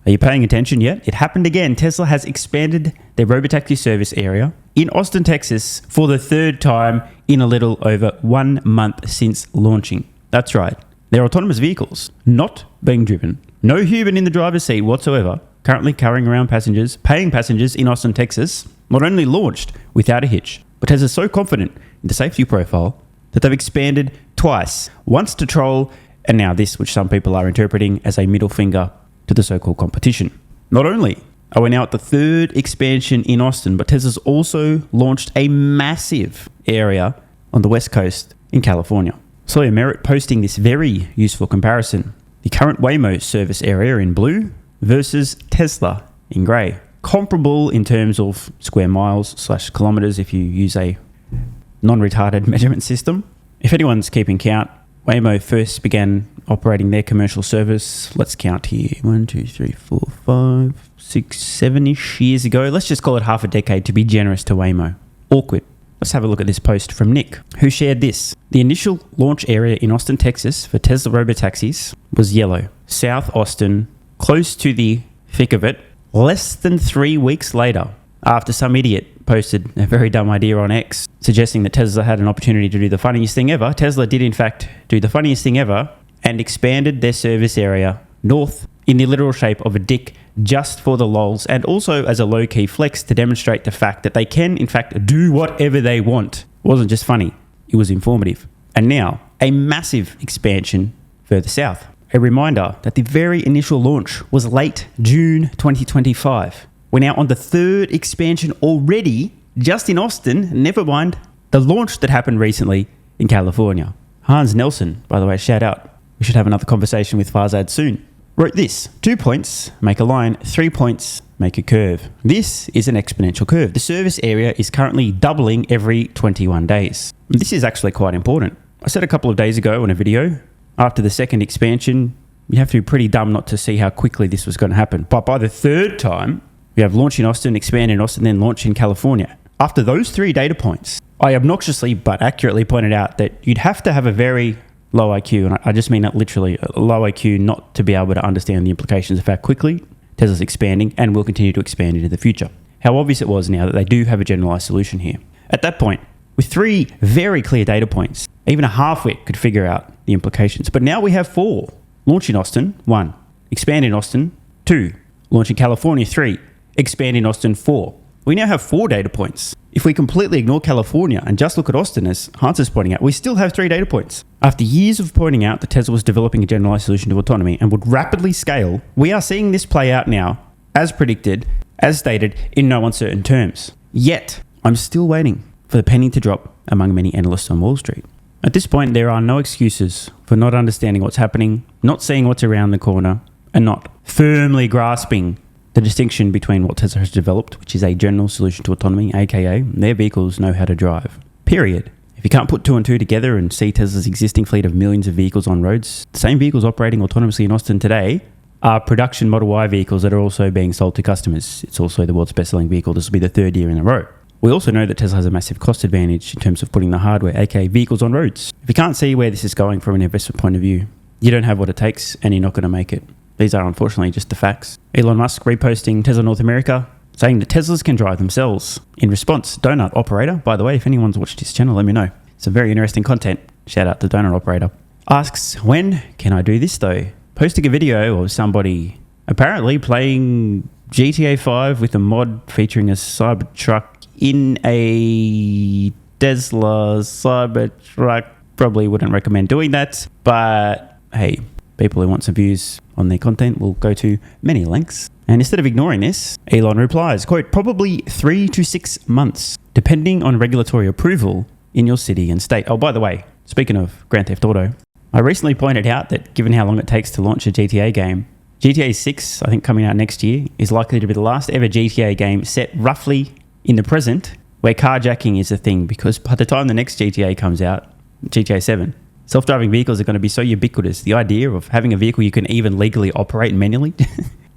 Are you paying attention yet? It happened again. Tesla has expanded their Robotaxi service area in Austin, Texas for the third time in a little over 1 month since launching. That's right. They're autonomous vehicles, not being driven. No human in the driver's seat whatsoever, currently carrying around passengers, paying passengers in Austin, Texas, not only launched without a hitch, but Tesla's so confident in the safety profile that they've expanded twice, once to troll, and now this, which some people are interpreting as a middle finger to the so-called competition. Not only are we now at the third expansion in Austin, but Tesla's also launched a massive area on the West Coast in California. Sawyer Merritt posting this very useful comparison. The current Waymo service area in blue versus Tesla in grey. Comparable in terms of square miles / kilometers if you use a non-retarded measurement system. If anyone's keeping count, Waymo first began operating their commercial service, let's count here, 1, 2, 3, 4, 5, 6, 7-ish years ago. Let's just call it half a decade to be generous to Waymo. Awkward. Let's have a look at this post from Nick, who shared this. The initial launch area in Austin, Texas for Tesla Robotaxis was yellow. South Austin, close to the thick of it, less than 3 weeks later, after some idiot posted a very dumb idea on X, suggesting that Tesla had an opportunity to do the funniest thing ever. Tesla did in fact do the funniest thing ever and expanded their service area north in the literal shape of a dick just for the lols, and also as a low-key flex to demonstrate the fact that they can in fact do whatever they want. It wasn't just funny, it was informative. And now, a massive expansion further south. A reminder that the very initial launch was late June 2025. We're now on the third expansion already, just in Austin, never mind the launch that happened recently in California. Hans Nelson, by the way, shout out. We should have another conversation with Farzad soon. Wrote this: 2 points make a line, 3 points make a curve. This is an exponential curve. The service area is currently doubling every 21 days. This is actually quite important. I said a couple of days ago in a video, after the second expansion, you have to be pretty dumb not to see how quickly this was going to happen. But by the third time, we have launch in Austin, expand in Austin, then launch in California. After those 3 data points, I obnoxiously but accurately pointed out that you'd have to have a very low IQ, and I just mean that literally, a low IQ not to be able to understand the implications of how quickly Tesla's expanding and will continue to expand into the future. How obvious it was now that they do have a generalized solution here. At that point, with 3 very clear data points, even a half-wit could figure out the implications. But now we have 4. Launch in Austin, 1. Expand in Austin, 2. Launch in California, 3. Expand in Austin, 4. We now have 4 data points. If we completely ignore California and just look at Austin, as Hans is pointing out, we still have 3 data points. After years of pointing out that Tesla was developing a generalized solution to autonomy and would rapidly scale, we are seeing this play out now, as predicted, as stated, in no uncertain terms. Yet, I'm still waiting for the penny to drop among many analysts on Wall Street. At this point, there are no excuses for not understanding what's happening, not seeing what's around the corner, and not firmly grasping the distinction between what Tesla has developed, which is a general solution to autonomy, aka their vehicles know how to drive. Period. If you can't put 2 and 2 together and see Tesla's existing fleet of millions of vehicles on roads, the same vehicles operating autonomously in Austin today are production Model Y vehicles that are also being sold to customers. It's also the world's best-selling vehicle. This will be the 3rd year in a row. We also know that Tesla has a massive cost advantage in terms of putting the hardware, aka vehicles, on roads. If you can't see where this is going from an investment point of view, you don't have what it takes and you're not going to make it. These are unfortunately just the facts. Elon Musk reposting Tesla North America, saying that Teslas can drive themselves. In response, Donut Operator, by the way, if anyone's watched his channel, let me know. Some very interesting content. Shout out to Donut Operator. Asks, when can I do this though? Posting a video of somebody apparently playing GTA 5 with a mod featuring a Cybertruck in a Tesla Cybertruck. Probably wouldn't recommend doing that, but hey, people who want some views on their content will go to many lengths. And instead of ignoring this, Elon replies, quote, probably 3 to 6 months, depending on regulatory approval in your city and state. Oh, by the way, speaking of Grand Theft Auto, I recently pointed out that given how long it takes to launch a GTA game, GTA 6, I think coming out next year, is likely to be the last ever GTA game set roughly in the present where carjacking is a thing, because by the time the next GTA comes out, GTA 7, self-driving vehicles are going to be so ubiquitous. The idea of having a vehicle you can even legally operate manually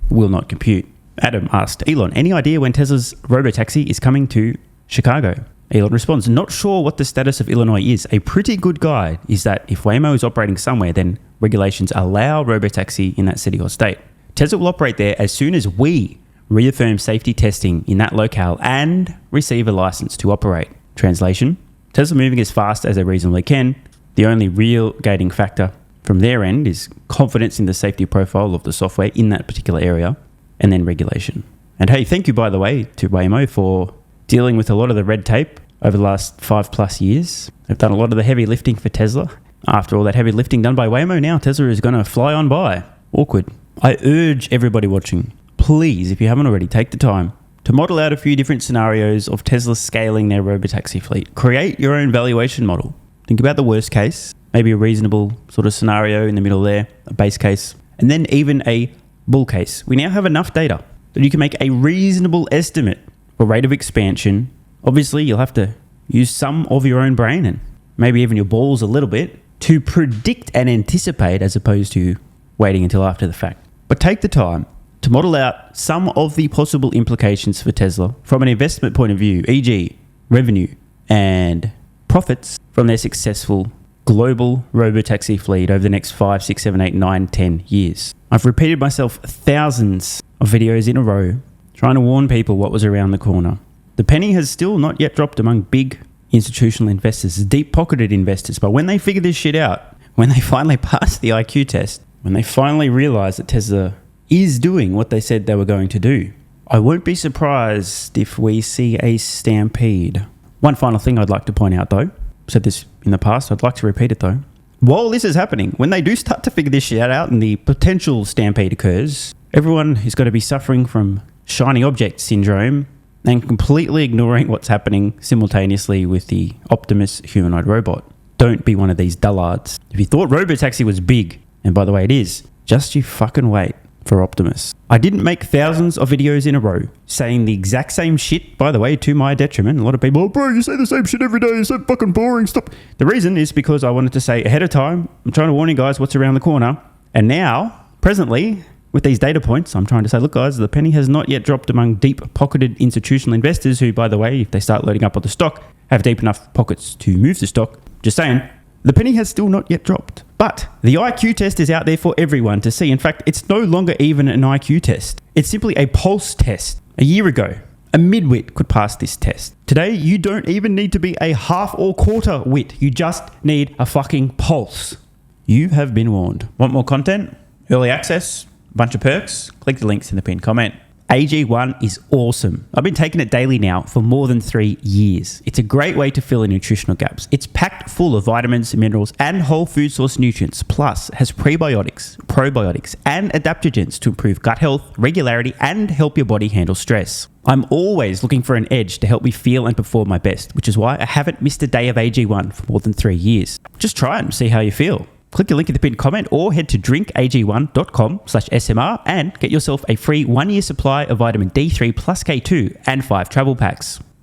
will not compute. Adam asked, Elon, any idea when Tesla's Robotaxi is coming to Chicago? Elon responds, not sure what the status of Illinois is. A pretty good guide is that if Waymo is operating somewhere, then regulations allow Robotaxi in that city or state. Tesla will operate there as soon as we reaffirm safety testing in that locale and receive a license to operate. Translation: Tesla moving as fast as they reasonably can. The only real gating factor from their end is confidence in the safety profile of the software in that particular area, and then regulation. And hey, thank you, by the way, to Waymo for dealing with a lot of the red tape over the last 5+ years. They've done a lot of the heavy lifting for Tesla. After all that heavy lifting done by Waymo, now Tesla is going to fly on by. Awkward. I urge everybody watching, please, if you haven't already, take the time to model out a few different scenarios of Tesla scaling their Robotaxi fleet. Create your own valuation model. Think about the worst case, maybe a reasonable sort of scenario in the middle there, a base case, and then even a bull case. We now have enough data that you can make a reasonable estimate for rate of expansion. Obviously, you'll have to use some of your own brain and maybe even your balls a little bit to predict and anticipate, as opposed to waiting until after the fact. But take the time to model out some of the possible implications for Tesla from an investment point of view, e.g. revenue and profits from their successful global Robotaxi fleet over the next 5, 6, 7, 8, 9, 10 years. I've repeated myself thousands of videos in a row trying to warn people what was around the corner. The penny has still not yet dropped among big institutional investors, deep-pocketed investors, but when they figure this shit out, when they finally pass the IQ test, when they finally realize that Tesla is doing what they said they were going to do, I won't be surprised if we see a stampede. One final thing I'd like to point out, though, I've said this in the past, I'd like to repeat it though. While this is happening, when they do start to figure this shit out and the potential stampede occurs, everyone is going to be suffering from shiny object syndrome and completely ignoring what's happening simultaneously with the Optimus humanoid robot. Don't be one of these dullards. If you thought Robotaxi was big, and by the way it is, just you fucking wait for Optimus. I didn't make thousands of videos in a row saying the exact same shit, by the way, to my detriment. A lot of people, oh bro, you say the same shit every day, you're so fucking boring, stop. The reason is because I wanted to say ahead of time, I'm trying to warn you guys what's around the corner. And now, presently, with these data points, I'm trying to say, look guys, the penny has not yet dropped among deep-pocketed institutional investors who, by the way, if they start loading up on the stock, have deep enough pockets to move the stock. Just saying, the penny has still not yet dropped. But the IQ test is out there for everyone to see. In fact, it's no longer even an IQ test. It's simply a pulse test. A year ago, a midwit could pass this test. Today, you don't even need to be a half or quarter wit. You just need a fucking pulse. You have been warned. Want more content? Early access? Bunch of perks? Click the links in the pinned comment. AG1 is awesome. I've been taking it daily now for more than 3 years. It's a great way to fill in nutritional gaps. It's packed full of vitamins, minerals, and whole food source nutrients. Plus, has prebiotics, probiotics, and adaptogens to improve gut health, regularity, and help your body handle stress. I'm always looking for an edge to help me feel and perform my best, which is why I haven't missed a day of AG1 for more than 3 years. Just try it and see how you feel. Click the link in the pinned comment or head to drinkag1.com/SMR and get yourself a free 1-year supply of vitamin D3 plus K2 and 5 travel packs.